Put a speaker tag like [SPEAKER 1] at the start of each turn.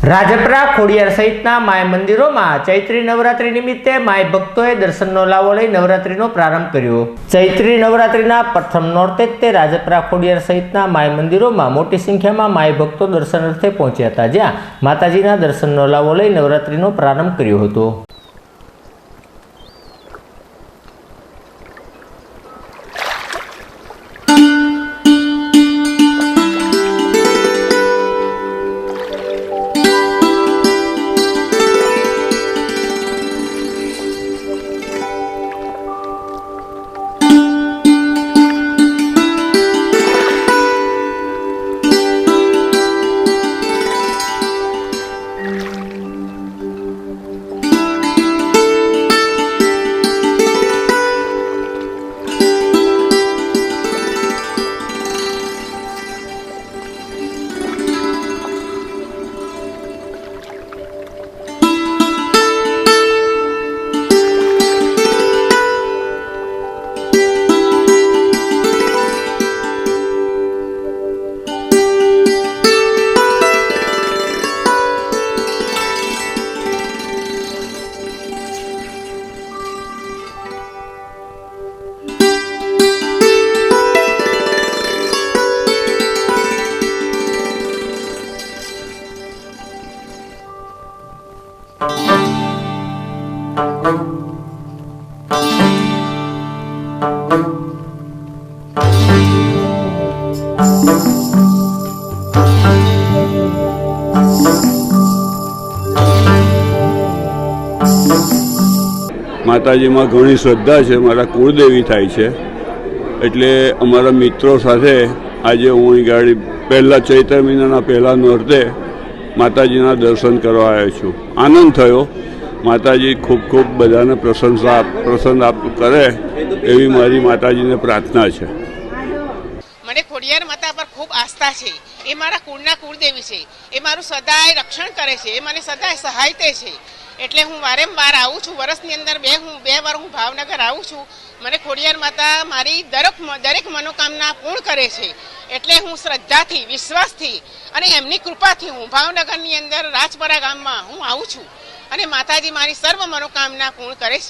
[SPEAKER 1] રાજપરા ખોડિયાર સહિતના માય મંદિરોમાં ચૈત્રી નવરાત્રી નિમિત્તે માય ભક્તોએ દર્શનનો લાવો લઈ નવરાત્રીનો પ્રારંભ કર્યો। ચૈત્રી નવરાત્રીના પ્રથમ નોરતે તે રાજપરા ખોડિયાર સહિતના માય મંદિરોમાં મોટી સંખ્યામાં માય ભક્તો દર્શનાર્થે પહોંચ્યા હતા, જ્યાં માતાજીના દર્શનનો લાવો લઈ નવરાત્રીનો પ્રારંભ કર્યો હતો।
[SPEAKER 2] માતાજીમાં ઘણી શ્રદ્ધા છે, મારા કુળદેવી થાય છે, એટલે અમારા મિત્રો સાથે આજે હું અહીં ગાડી પહેલાં ચૈત્ર મહિનાના પહેલા નોરતે માતાજીના દર્શન કરવા આવ્યો છું। આનંદ થયો। માતાજી ખૂબ ખૂબ બધાને પ્રસન્ન કરે એવી મારી માતાજીને પ્રાર્થના છે।
[SPEAKER 3] મને ખોડિયાર માતા પર ખૂબ આસ્થા છે। એ મારા કુળના કુળદેવી છે। એ મારું સદાય રક્ષણ કરે છે। એ મને સદાય સહાયતે છે। એટલે હું વારંવાર આવું છું। વર્ષની અંદર હું બે વાર ભાવનગર આવું છું। મને ખોડિયાર માતા મારી દરેક મનોકામના પૂર્ણ કરે છે। એટલે હું શ્રદ્ધાથી, વિશ્વાસથી અને એમની કૃપાથી હું ભાવનગરની અંદર રાજપરા ગામમાં હું આવું છું અને માતાજી મારી સર્વ મનોકામના પૂર્ણ કરે છે।